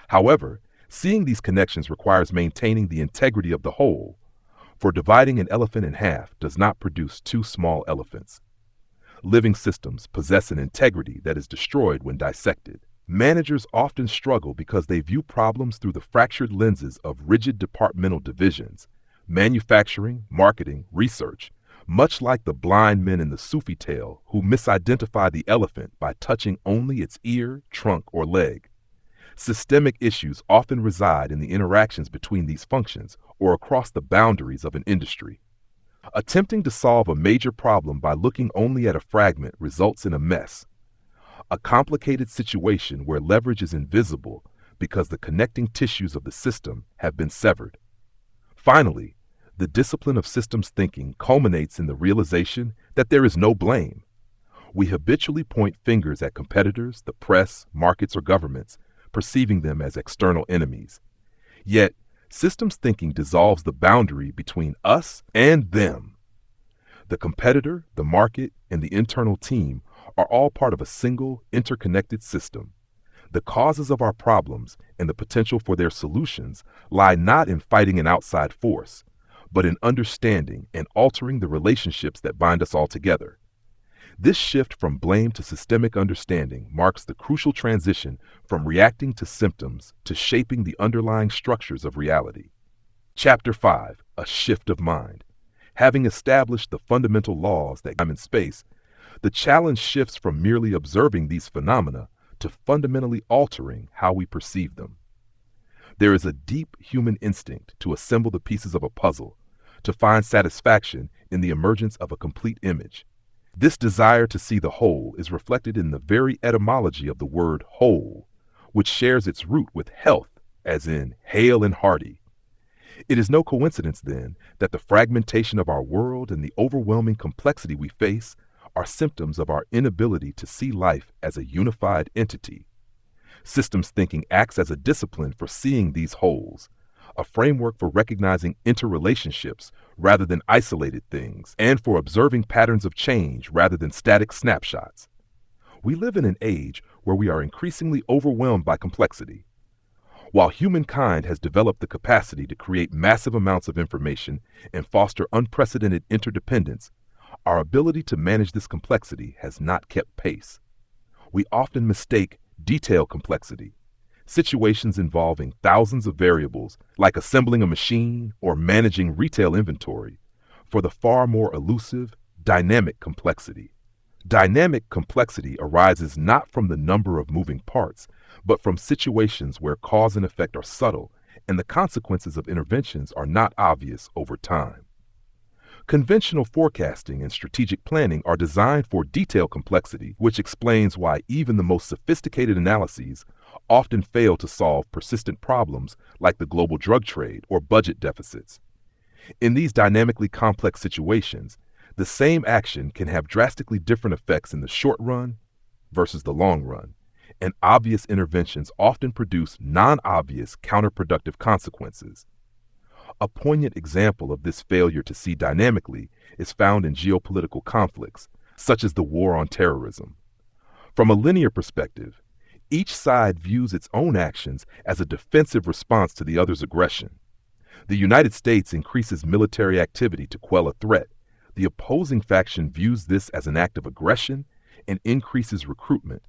However, seeing these connections requires maintaining the integrity of the whole, for dividing an elephant in half does not produce two small elephants. Living systems possess an integrity that is destroyed when dissected. Managers often struggle because they view problems through the fractured lenses of rigid departmental divisions, manufacturing, marketing, research, much like the blind men in the Sufi tale who misidentify the elephant by touching only its ear, trunk, or leg. Systemic issues often reside in the interactions between these functions or across the boundaries of an industry. Attempting to solve a major problem by looking only at a fragment results in a mess, a complicated situation where leverage is invisible because the connecting tissues of the system have been severed. Finally, the discipline of systems thinking culminates in the realization that there is no blame. We habitually point fingers at competitors, the press, markets, or governments, perceiving them as external enemies. Yet, systems thinking dissolves the boundary between us and them. The competitor, the market, and the internal team are all part of a single, interconnected system. The causes of our problems and the potential for their solutions lie not in fighting an outside force, but in understanding and altering the relationships that bind us all together. This shift from blame to systemic understanding marks the crucial transition from reacting to symptoms to shaping the underlying structures of reality. Chapter 5: A Shift of Mind. Having established the fundamental laws that time and space, the challenge shifts from merely observing these phenomena to fundamentally altering how we perceive them. There is a deep human instinct to assemble the pieces of a puzzle, to find satisfaction in the emergence of a complete image. This desire to see the whole is reflected in the very etymology of the word whole, which shares its root with health, as in hale and hearty. It is no coincidence, then, that the fragmentation of our world and the overwhelming complexity we face are symptoms of our inability to see life as a unified entity. Systems thinking acts as a discipline for seeing these wholes, a framework for recognizing interrelationships rather than isolated things, and for observing patterns of change rather than static snapshots. We live in an age where we are increasingly overwhelmed by complexity. While humankind has developed the capacity to create massive amounts of information and foster unprecedented interdependence, our ability to manage this complexity has not kept pace. We often mistake detail complexity, situations involving thousands of variables, like assembling a machine or managing retail inventory, for the far more elusive, dynamic complexity. Dynamic complexity arises not from the number of moving parts, but from situations where cause and effect are subtle and the consequences of interventions are not obvious over time. Conventional forecasting and strategic planning are designed for detail complexity, which explains why even the most sophisticated analyses often fail to solve persistent problems like the global drug trade or budget deficits. In these dynamically complex situations, the same action can have drastically different effects in the short run versus the long run, and obvious interventions often produce non-obvious counterproductive consequences. A poignant example of this failure to see dynamically is found in geopolitical conflicts, such as the war on terrorism. From a linear perspective, each side views its own actions as a defensive response to the other's aggression. The United States increases military activity to quell a threat. The opposing faction views this as an act of aggression and increases recruitment.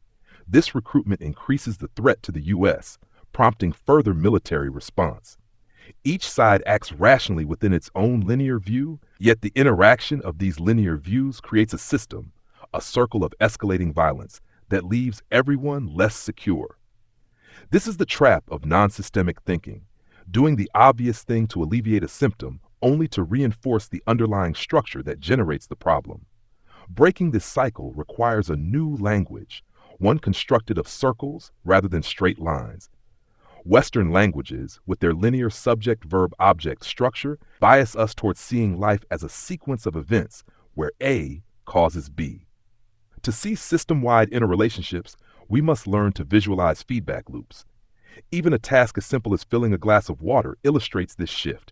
This recruitment increases the threat to the U.S., prompting further military response. Each side acts rationally within its own linear view, yet the interaction of these linear views creates a system, a circle of escalating violence that leaves everyone less secure. This is the trap of non-systemic thinking, doing the obvious thing to alleviate a symptom only to reinforce the underlying structure that generates the problem. Breaking this cycle requires a new language, one constructed of circles rather than straight lines. Western languages, with their linear subject-verb-object structure, bias us towards seeing life as a sequence of events where A causes B. To see system-wide interrelationships, we must learn to visualize feedback loops. Even a task as simple as filling a glass of water illustrates this shift.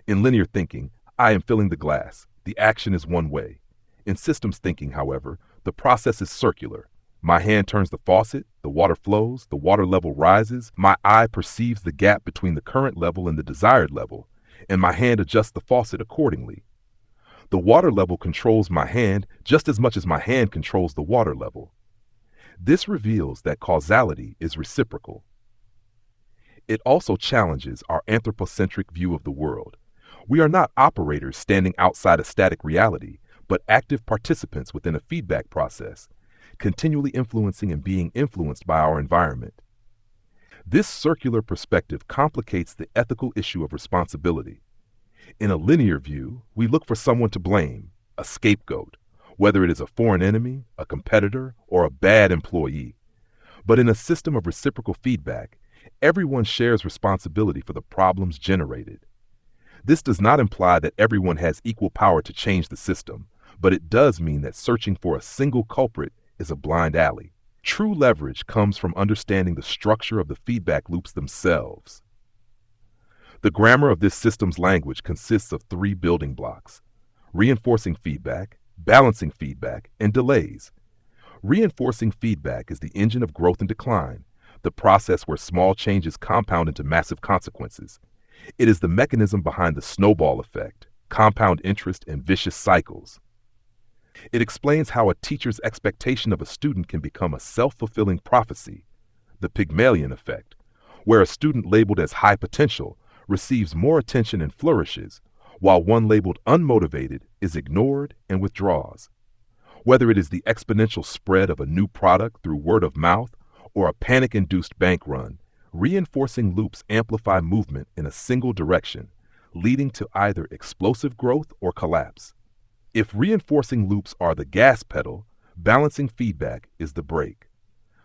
In linear thinking, I am filling the glass. The action is one way. In systems thinking, however, the process is circular. My hand turns the faucet, the water flows, the water level rises, my eye perceives the gap between the current level and the desired level, and my hand adjusts the faucet accordingly. The water level controls my hand just as much as my hand controls the water level. This reveals that causality is reciprocal. It also challenges our anthropocentric view of the world. We are not operators standing outside a static reality, but active participants within a feedback process, continually influencing and being influenced by our environment. This circular perspective complicates the ethical issue of responsibility. In a linear view, we look for someone to blame, a scapegoat, whether it is a foreign enemy, a competitor, or a bad employee. But in a system of reciprocal feedback, everyone shares responsibility for the problems generated. This does not imply that everyone has equal power to change the system, but it does mean that searching for a single culprit is a blind alley. True leverage comes from understanding the structure of the feedback loops themselves. The grammar of this system's language consists of 3 building blocks: reinforcing feedback, balancing feedback, and delays. Reinforcing feedback is the engine of growth and decline, the process where small changes compound into massive consequences. It is the mechanism behind the snowball effect, compound interest, and vicious cycles. It explains how a teacher's expectation of a student can become a self-fulfilling prophecy, the Pygmalion effect, where a student labeled as high potential receives more attention and flourishes, while one labeled unmotivated is ignored and withdraws. Whether it is the exponential spread of a new product through word of mouth or a panic-induced bank run, reinforcing loops amplify movement in a single direction, leading to either explosive growth or collapse. If reinforcing loops are the gas pedal, balancing feedback is the brake.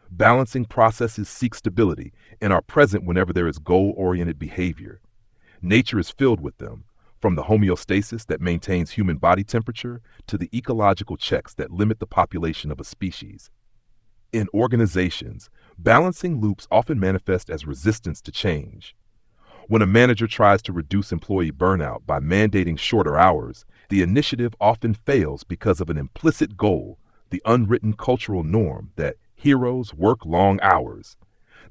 Balancing processes seek stability and are present whenever there is goal-oriented behavior. Nature is filled with them, from the homeostasis that maintains human body temperature to the ecological checks that limit the population of a species. In organizations, balancing loops often manifest as resistance to change. When a manager tries to reduce employee burnout by mandating shorter hours, the initiative often fails because of an implicit goal, the unwritten cultural norm that heroes work long hours.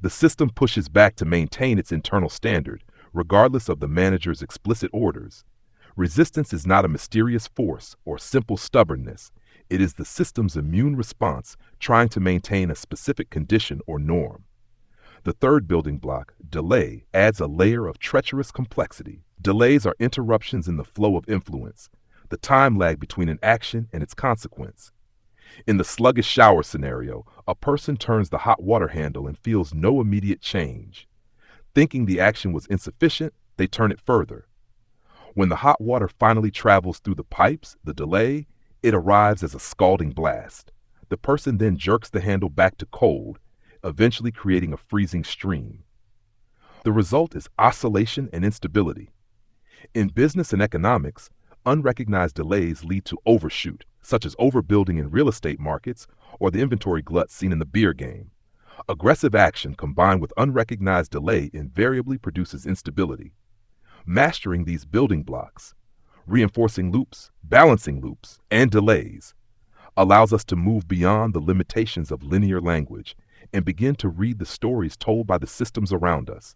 The system pushes back to maintain its internal standard, regardless of the manager's explicit orders. Resistance is not a mysterious force or simple stubbornness. It is the system's immune response trying to maintain a specific condition or norm. The third building block, delay, adds a layer of treacherous complexity. Delays are interruptions in the flow of influence, the time lag between an action and its consequence. In the sluggish shower scenario, a person turns the hot water handle and feels no immediate change. Thinking the action was insufficient, they turn it further. When the hot water finally travels through the pipes, the delay, it arrives as a scalding blast. The person then jerks the handle back to cold, eventually creating a freezing stream. The result is oscillation and instability. In business and economics, unrecognized delays lead to overshoot, such as overbuilding in real estate markets or the inventory glut seen in the beer game. Aggressive action combined with unrecognized delay invariably produces instability. Mastering these building blocks, reinforcing loops, balancing loops, and delays, allows us to move beyond the limitations of linear language and begin to read the stories told by the systems around us.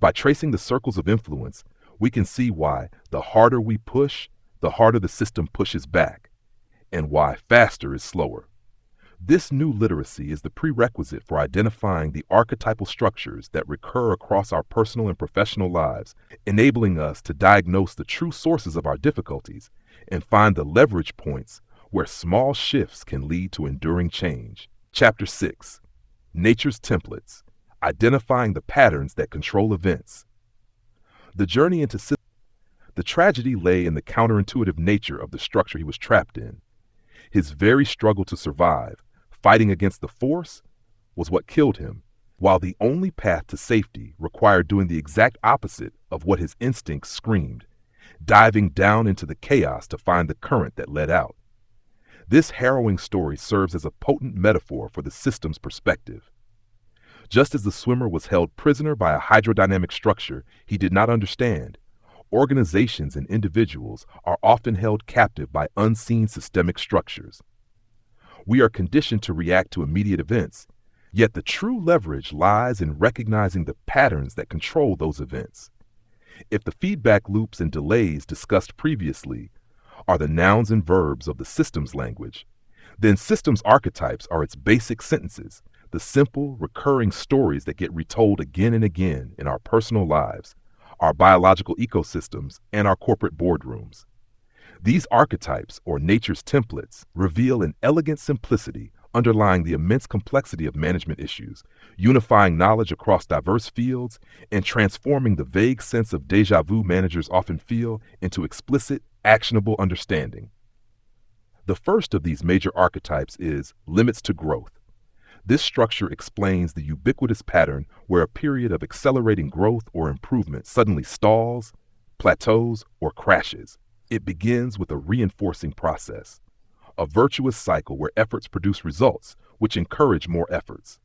By tracing the circles of influence, we can see why the harder we push, the harder the system pushes back, and why faster is slower. This new literacy is the prerequisite for identifying the archetypal structures that recur across our personal and professional lives, enabling us to diagnose the true sources of our difficulties and find the leverage points where small shifts can lead to enduring change. Chapter 6: Nature's Templates: Identifying the Patterns that Control Events. The journey into the tragedy lay in the counterintuitive nature of the structure he was trapped in. His very struggle to survive, fighting against the force, was what killed him, while the only path to safety required doing the exact opposite of what his instincts screamed, diving down into the chaos to find the current that led out. This harrowing story serves as a potent metaphor for the system's perspective. Just as the swimmer was held prisoner by a hydrodynamic structure he did not understand, organizations and individuals are often held captive by unseen systemic structures. We are conditioned to react to immediate events, yet the true leverage lies in recognizing the patterns that control those events. If the feedback loops and delays discussed previously are the nouns and verbs of the systems language, then systems archetypes are its basic sentences, the simple, recurring stories that get retold again and again in our personal lives, our biological ecosystems, and our corporate boardrooms. These archetypes, or nature's templates, reveal an elegant simplicity underlying the immense complexity of management issues, unifying knowledge across diverse fields, and transforming the vague sense of déjà vu managers often feel into explicit, actionable understanding. The first of these major archetypes is limits to growth. This structure explains the ubiquitous pattern where a period of accelerating growth or improvement suddenly stalls, plateaus, or crashes. It begins with a reinforcing process, a virtuous cycle where efforts produce results, which encourage more efforts.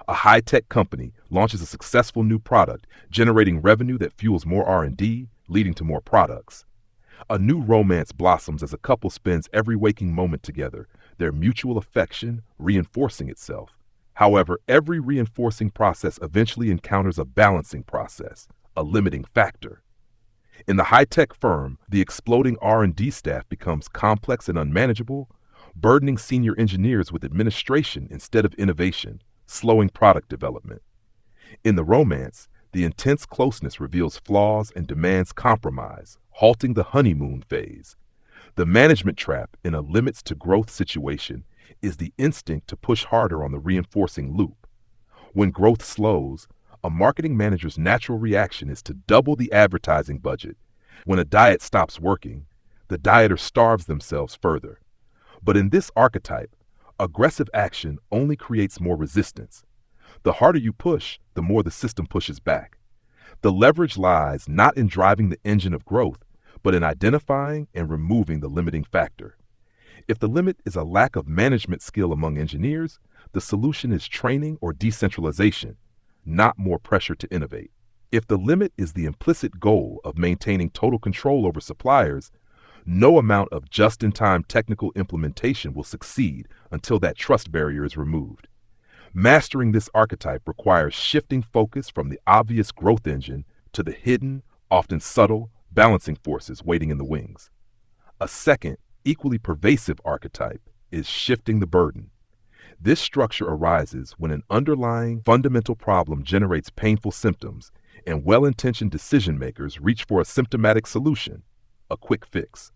A high-tech company launches a successful new product, generating revenue that fuels more R&D, leading to more products. A new romance blossoms as a couple spends every waking moment together, their mutual affection reinforcing itself. However, every reinforcing process eventually encounters a balancing process, a limiting factor. In the high-tech firm, the exploding R&D staff becomes complex and unmanageable, burdening senior engineers with administration instead of innovation, slowing product development. In the romance, the intense closeness reveals flaws and demands compromise, halting the honeymoon phase. The management trap in a limits to growth situation is the instinct to push harder on the reinforcing loop. When growth slows, a marketing manager's natural reaction is to double the advertising budget. When a diet stops working, the dieter starves themselves further. But in this archetype, aggressive action only creates more resistance. The harder you push, the more the system pushes back. The leverage lies not in driving the engine of growth, but in identifying and removing the limiting factor. If the limit is a lack of management skill among engineers, the solution is training or decentralization, not more pressure to innovate. If the limit is the implicit goal of maintaining total control over suppliers, no amount of just-in-time technical implementation will succeed until that trust barrier is removed. Mastering this archetype requires shifting focus from the obvious growth engine to the hidden, often subtle, balancing forces waiting in the wings. A second, equally pervasive archetype is shifting the burden. This structure arises when an underlying fundamental problem generates painful symptoms, and well-intentioned decision makers reach for a symptomatic solution, a quick fix.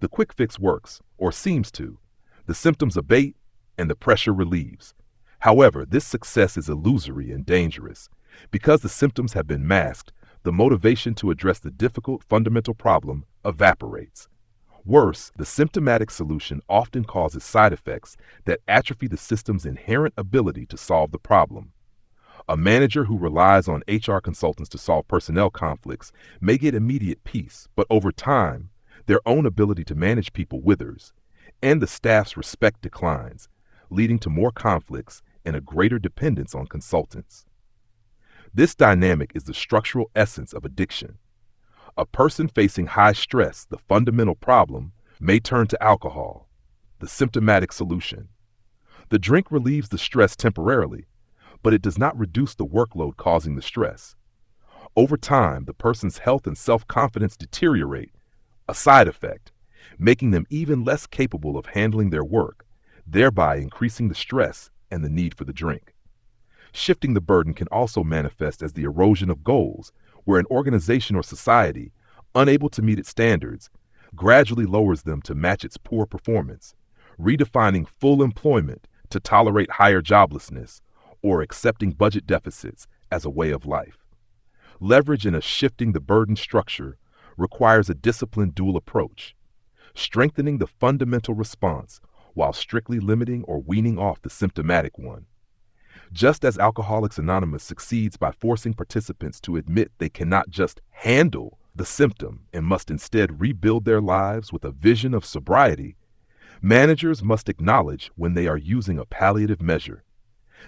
The quick fix works, or seems to. The symptoms abate, and the pressure relieves. However, this success is illusory and dangerous. Because the symptoms have been masked, the motivation to address the difficult fundamental problem evaporates. Worse, the symptomatic solution often causes side effects that atrophy the system's inherent ability to solve the problem. A manager who relies on HR consultants to solve personnel conflicts may get immediate peace, but over time, their own ability to manage people withers, and the staff's respect declines, leading to more conflicts and a greater dependence on consultants. This dynamic is the structural essence of addiction. A person facing high stress, the fundamental problem, may turn to alcohol, the symptomatic solution. The drink relieves the stress temporarily, but it does not reduce the workload causing the stress. Over time, the person's health and self-confidence deteriorate, a side effect, making them even less capable of handling their work. thereby increasing the stress and the need for the drink. Shifting the burden can also manifest as the erosion of goals, where an organization or society, unable to meet its standards, gradually lowers them to match its poor performance, redefining full employment to tolerate higher joblessness, or accepting budget deficits as a way of life. Leverage in a shifting the burden structure requires a disciplined dual approach, strengthening the fundamental response while strictly limiting or weaning off the symptomatic one. Just as Alcoholics Anonymous succeeds by forcing participants to admit they cannot just handle the symptom and must instead rebuild their lives with a vision of sobriety, managers must acknowledge when they are using a palliative measure.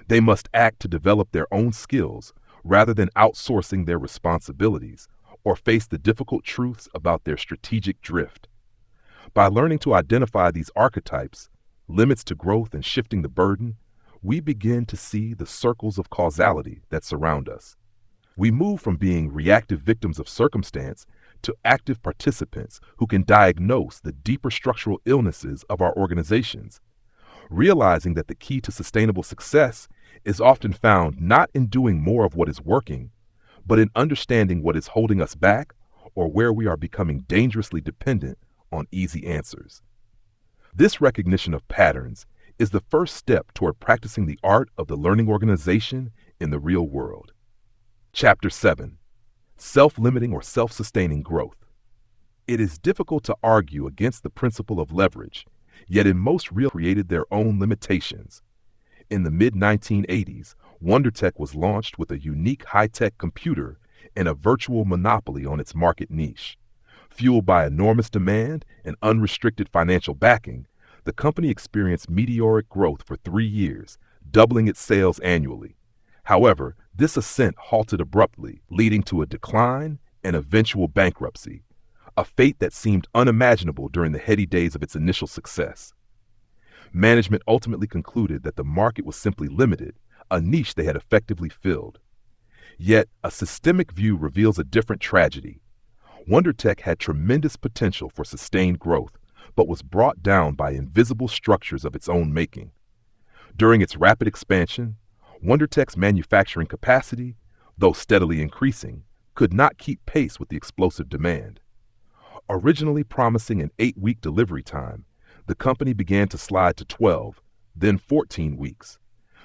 They must act to develop their own skills rather than outsourcing their responsibilities or face the difficult truths about their strategic drift. By learning to identify these archetypes, limits to growth and shifting the burden, we begin to see the circles of causality that surround us. We move from being reactive victims of circumstance to active participants who can diagnose the deeper structural illnesses of our organizations, realizing that the key to sustainable success is often found not in doing more of what is working, but in understanding what is holding us back or where we are becoming dangerously dependent on easy answers. This recognition of patterns is the first step toward practicing the art of the learning organization in the real world. Chapter 7. Self-limiting or self-sustaining growth. It is difficult to argue against the principle of leverage, yet in most real created their own limitations. In the mid-1980s, WonderTech was launched with a unique high-tech computer and a virtual monopoly on its market niche. Fueled by enormous demand and unrestricted financial backing, the company experienced meteoric growth for 3 years, doubling its sales annually. However, this ascent halted abruptly, leading to a decline and eventual bankruptcy, a fate that seemed unimaginable during the heady days of its initial success. Management ultimately concluded that the market was simply limited, a niche they had effectively filled. Yet, a systemic view reveals a different tragedy. WonderTech had tremendous potential for sustained growth, but was brought down by invisible structures of its own making. During its rapid expansion, WonderTech's manufacturing capacity, though steadily increasing, could not keep pace with the explosive demand. Originally promising an 8-week delivery time, the company began to slide to 12, then 14 weeks.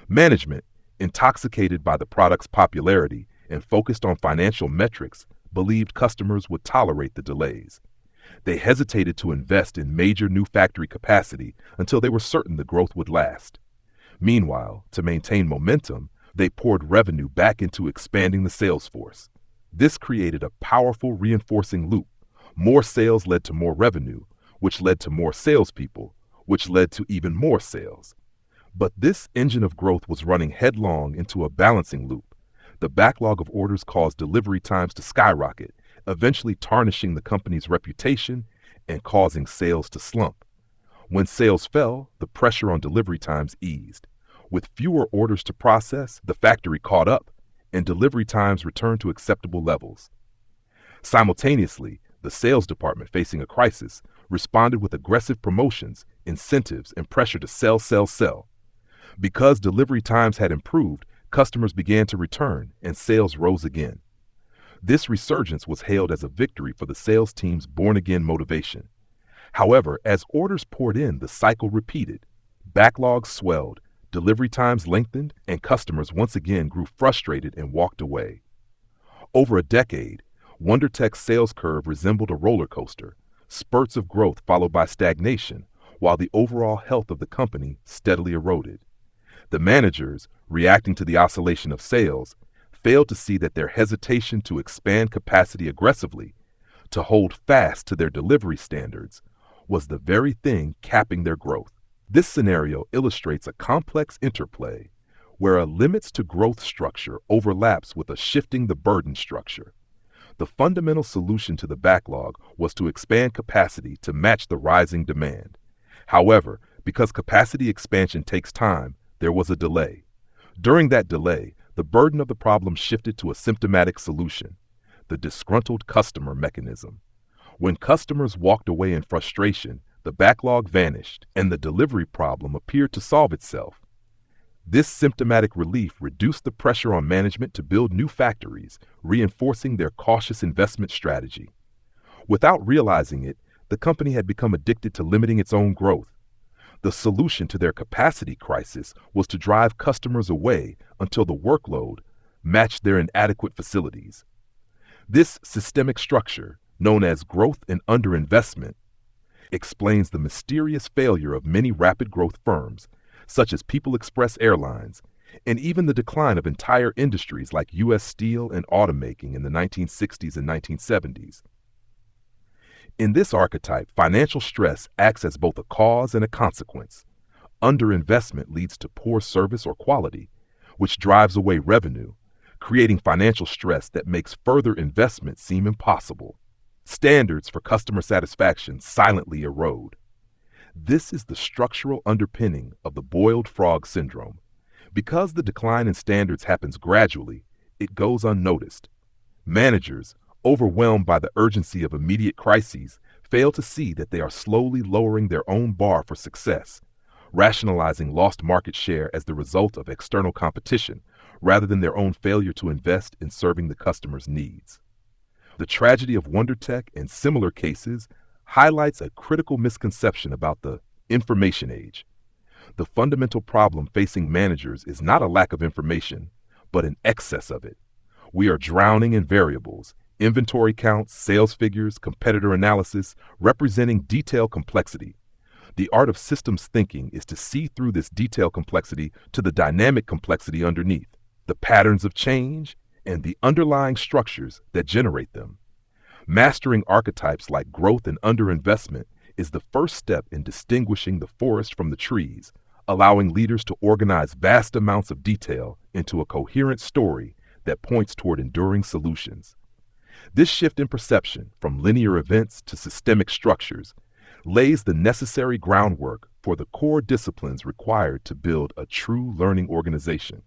Management, intoxicated by the product's popularity and focused on financial metrics, believed customers would tolerate the delays. They hesitated to invest in major new factory capacity until they were certain the growth would last. Meanwhile, to maintain momentum, they poured revenue back into expanding the sales force. This created a powerful reinforcing loop. More sales led to more revenue, which led to more salespeople, which led to even more sales. But this engine of growth was running headlong into a balancing loop. The backlog of orders caused delivery times to skyrocket, eventually tarnishing the company's reputation and causing sales to slump. When sales fell, the pressure on delivery times eased. With fewer orders to process, the factory caught up, and delivery times returned to acceptable levels. Simultaneously, the sales department, facing a crisis, responded with aggressive promotions, incentives, and pressure to sell. Because delivery times had improved, customers began to return, and sales rose again. This resurgence was hailed as a victory for the sales team's born-again motivation. However, as orders poured in, the cycle repeated. Backlogs swelled, delivery times lengthened, and customers once again grew frustrated and walked away. Over a decade, WonderTech's sales curve resembled a roller coaster, spurts of growth followed by stagnation, while the overall health of the company steadily eroded. The managers, reacting to the oscillation of sales, failed to see that their hesitation to expand capacity aggressively, to hold fast to their delivery standards, was the very thing capping their growth. This scenario illustrates a complex interplay where a limits to growth structure overlaps with a shifting the burden structure. The fundamental solution to the backlog was to expand capacity to match the rising demand. However, because capacity expansion takes time, there was a delay. During that delay, the burden of the problem shifted to a symptomatic solution, the disgruntled customer mechanism. When customers walked away in frustration, the backlog vanished and the delivery problem appeared to solve itself. This symptomatic relief reduced the pressure on management to build new factories, reinforcing their cautious investment strategy. Without realizing it, the company had become addicted to limiting its own growth. The solution to their capacity crisis was to drive customers away until the workload matched their inadequate facilities. This systemic structure, known as growth and underinvestment, explains the mysterious failure of many rapid growth firms, such as People Express Airlines, and even the decline of entire industries like U.S. steel and automaking in the 1960s and 1970s. In this archetype, financial stress acts as both a cause and a consequence. Underinvestment leads to poor service or quality, which drives away revenue, creating financial stress that makes further investment seem impossible. Standards for customer satisfaction silently erode. This is the structural underpinning of the boiled frog syndrome. Because the decline in standards happens gradually, it goes unnoticed. Managers, overwhelmed by the urgency of immediate crises, fail to see that they are slowly lowering their own bar for success, rationalizing lost market share as the result of external competition, rather than their own failure to invest in serving the customer's needs. The tragedy of WonderTech and similar cases highlights a critical misconception about the information age. The fundamental problem facing managers is not a lack of information, but an excess of it. We are drowning in variables, inventory counts, sales figures, competitor analysis, representing detailed complexity. The art of systems thinking is to see through this detailed complexity to the dynamic complexity underneath, the patterns of change, and the underlying structures that generate them. Mastering archetypes like growth and underinvestment is the first step in distinguishing the forest from the trees, allowing leaders to organize vast amounts of detail into a coherent story that points toward enduring solutions. This shift in perception from linear events to systemic structures lays the necessary groundwork for the core disciplines required to build a true learning organization.